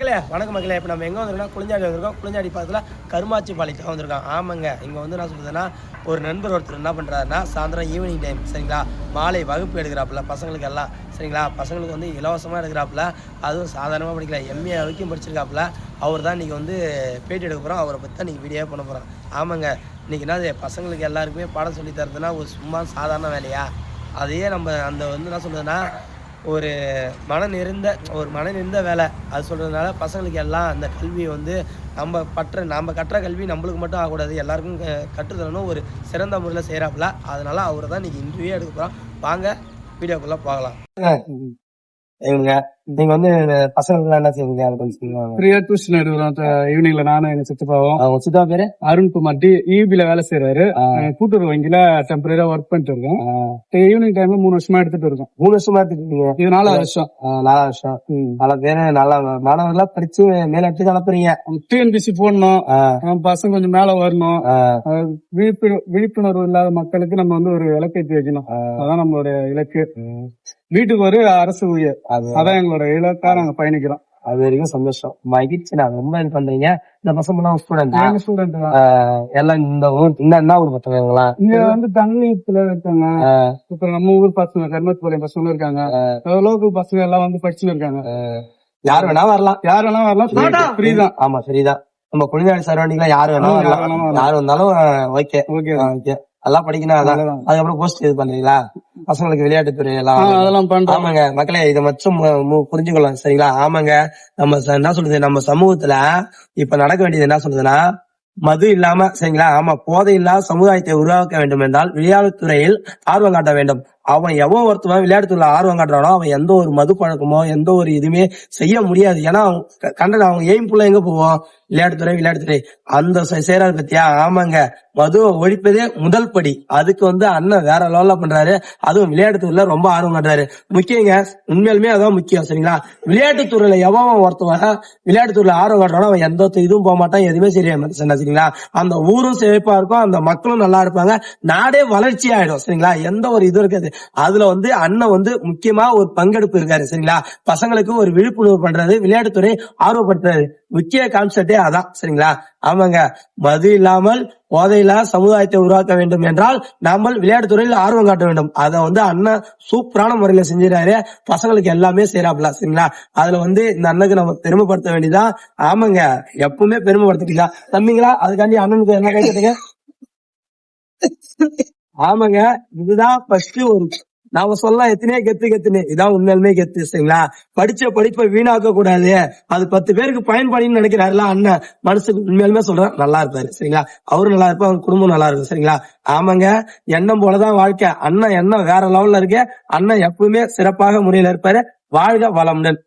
மக்களே வணக்கம் மக்களே. இப்போ நம்ம எங்கே வந்திருக்கோம்? குளிஞ்சாடி வந்திருக்கோம். குளிஞ்சாடி பக்கத்தில் கருமாச்சி பாளையத்துக்கு வந்திருக்கோம். ஆமாங்க, இங்கே வந்து நான் சொல்லுறதுன்னா ஒரு நண்பர் ஒருத்தர் என்ன பண்ணுறாருன்னா சாயந்தரம் ஈவினிங் டைம் சரிங்களா, மாலை வகுப்பு எடுக்கிறாப்புல பசங்களுக்கு எல்லாம் சரிங்களா. பசங்களுக்கு வந்து இலவசமாக எடுக்கிறாப்புல, அதுவும் சாதாரணமாக படிக்கல, எம்ஏ வரைக்கும் படிச்சிருக்காப்புல. அவர் தான் இன்றைக்கி வந்து பேட்டி எடுக்க போகிறோம். அவரை பற்றி தான் இன்றைக்கி வீடியோ பண்ண போகிறோம். ஆமாங்க, இன்றைக்கி என்ன பசங்களுக்கு எல்லாருக்குமே பாடம் சொல்லி தரதுன்னா ஒரு சும்மா சாதாரண வேலையா? அதையே நம்ம அந்த வந்து என்ன சொல்கிறதுன்னா ஒரு மன நிறைந்த வேலை அது சொல்கிறதுனால பசங்களுக்கு எல்லாம் அந்த கல்வியை வந்து நம்ம கட்டுற கல்வி நம்மளுக்கு மட்டும் ஆகக்கூடாது, எல்லாருக்கும் கற்றுத்தரணும் ஒரு சிறந்த முறையில் செய்கிறாப்புல. அதனால் அவரை தான் இன்றைக்கி இன்டர்வியூ எடுக்க போகிறோம். வாங்க வீடியோக்குள்ளே போகலாம். நீங்க வந்து பசங்களுக்கு என்ன செய்வீங்க? ஃப்ரீயா டியூஷன் எடுக்கிறோம் ஈவினிங்ல. நானும் எங்க சித்தப்பாவும். சித்தா பேரு அருண்குமார் ஈபில வேலை செய்யறாரு. கூட்டுறவு வங்கியில டெம்பரரியா ஒர்க் பண்ணிட்டு இருக்கேன். ஈவினிங் டைம்ல 3 வருஷமா எடுத்துட்டு இருக்கோம். 3 வருஷமா எடுத்துட்டீங்க? இது 4வது வருஷம். 4வது வருஷம். நல்ல பேரு நல்லா மாணவர்களா படிச்சு மேலாட்டு அனுப்புறீங்க. டிஎன்பிசி போடணும், பசங்க கொஞ்சம் மேல வரணும். விழிப்புணர்வு இல்லாத மக்களுக்கு நம்ம வந்து ஒரு இலக்கேற்றி வைக்கணும். அதான் நம்மளுடைய இலக்கு. வீட்டுக்கு ஒரு அரசு ஊழியர், அதான் எங்களோட இலக்கா நாங்க பயணிக்கிறோம். அது வரைக்கும் சந்தோஷம், மகிழ்ச்சி. நான் ரொம்ப இது பண்றீங்க. இந்த பசங்க ஸ்டூடெண்ட் எல்லாம் இந்த ஊர் என்ன ஊர் பசங்களா? இங்க வந்து தங்கத்துல இருக்காங்க. இப்ப நம்ம ஊர் பசங்க கர்மத்துப்பாளையம் பசங்க இருக்காங்க. லோக்கல் பசங்க எல்லாம் வந்து படிச்சுன்னு இருக்காங்க. யார் வேணா வரலாம், ஃப்ரீதான். ஆமா ஃப்ரீதான். நம்ம குளிநாடு சரௌண்டிங்ல யாரு வேணா வரலாம், யாரு வந்தாலும் ஓகே ஓகே. எல்லாம் படிக்கணும். அதுக்கப்புறம் போஸ்ட் இது பண்றீங்களா பசங்களுக்கு விளையாட்டுத்துறை எல்லாம்? அதெல்லாம் பண்றோம். ஆமாங்க மக்களே, இதை மட்டும் புரிஞ்சுக்கலாம் சரிங்களா. ஆமாங்க, நம்ம என்ன சொல்றது, நம்ம சமூகத்துல இப்ப நடக்க வேண்டியது என்ன சொல்றதுன்னா மது இல்லாம சரிங்களா, ஆமா போதை இல்லாத சமுதாயத்தை உருவாக்க வேண்டும் என்றால் விளையாட்டுத்துறையில் ஆர்வம் காட்ட வேண்டும். அவன் எவன் ஒருத்தவன் விளையாட்டுல ஆர்வம் காட்டுறானோ அவன் எந்த ஒரு மது பழக்கமோ எந்த ஒரு இதுவுமே செய்ய முடியாது. ஏன்னா அவங்க எய்ம் புள்ள எங்க போவோம்? விளையாட்டுத்துறை அந்த செய்யறாரு பத்தியா? ஆமாங்க, மதுவை ஒழிப்பதே முதல் படி. அதுக்கு வந்து அண்ணன் வேற லெவல்ல பண்றாரு. அதுவும் விளையாட்டுத்துறையில ரொம்ப ஆர்வம் காட்டுறாரு. முக்கியங்க, உண்மையிலுமே அதான் முக்கியம் சரிங்களா. விளையாட்டுத்துறையில எவன் ஒருத்தவன் விளையாட்டுத்துறையில ஆர்வம் காட்டுறானோ அவன் எந்த இதுவும் போக மாட்டான், எதுவுமே சரிங்களா. அந்த ஊரும் செழிப்பா இருக்கும், அந்த மக்களும் நல்லா இருப்பாங்க, நாடே வளர்ச்சி ஆயிடும் சரிங்களா. எந்த ஒரு இது இருக்காது. அதுல வந்து அண்ணன் வந்து முக்கியமா ஒரு பங்கெடுப்பு இருக்காரு சரிங்களா. பசங்களுக்கு ஒரு விழிப்புணர்வு பண்றது, விளையாட்டுத்துறை ஆர்வப்படுத்துறது, முக்கிய கான்செப்டே அதான் சரிங்களா. ஆமாங்க, மது இல்லாமல் போதையில்லா சமுதாயத்தை உருவாக்க வேண்டும் என்றால் நாம விளையாட்டுத்துறையில் ஆர்வம் காட்ட வேண்டும். அதை வந்து அண்ணன் சூப்பரான முறையில செஞ்சிடறாரு. பசங்களுக்கு எல்லாமே செய்யறாப்ல சரிங்களா. அதுல வந்து இந்த அண்ணனுக்கு நம்ம பெருமைப்படுத்த வேண்டியதான். ஆமாங்க, எப்பவுமே பெருமைப்படுத்திட்டீங்களா தம்பிங்களா? அதுக்காண்டி அண்ணனுக்கு என்ன கேட்டீங்க? ஆமாங்க, இதுதான் ஃபர்ஸ்ட் ஒரு நாம சொல்லலாம் எத்தனையோ கெத்துன்னு, இதான் உண்மையிலுமே கெத்து சரிங்களா. படிச்ச படிப்பை வீணாக்க கூடாது, அது 10 பேருக்கு பயன்படுன்னு நினைக்கிறாருல அண்ணன். மனசுக்கு உண்மையிலுமே சொல்றேன், நல்லா இருப்பாரு சரிங்களா. அவரும் நல்லா இருப்பாரு, அவங்க குடும்பம் நல்லா இருக்கும் சரிங்களா. ஆமாங்க, எண்ணம் போலதான் வாழ்க்கை. அண்ணன் எண்ணம் வேற லெவல்ல இருக்கு. அண்ணன் எப்பவுமே சிறப்பாக முறையில இருப்பாரு. வாழ்க வளமுடன்.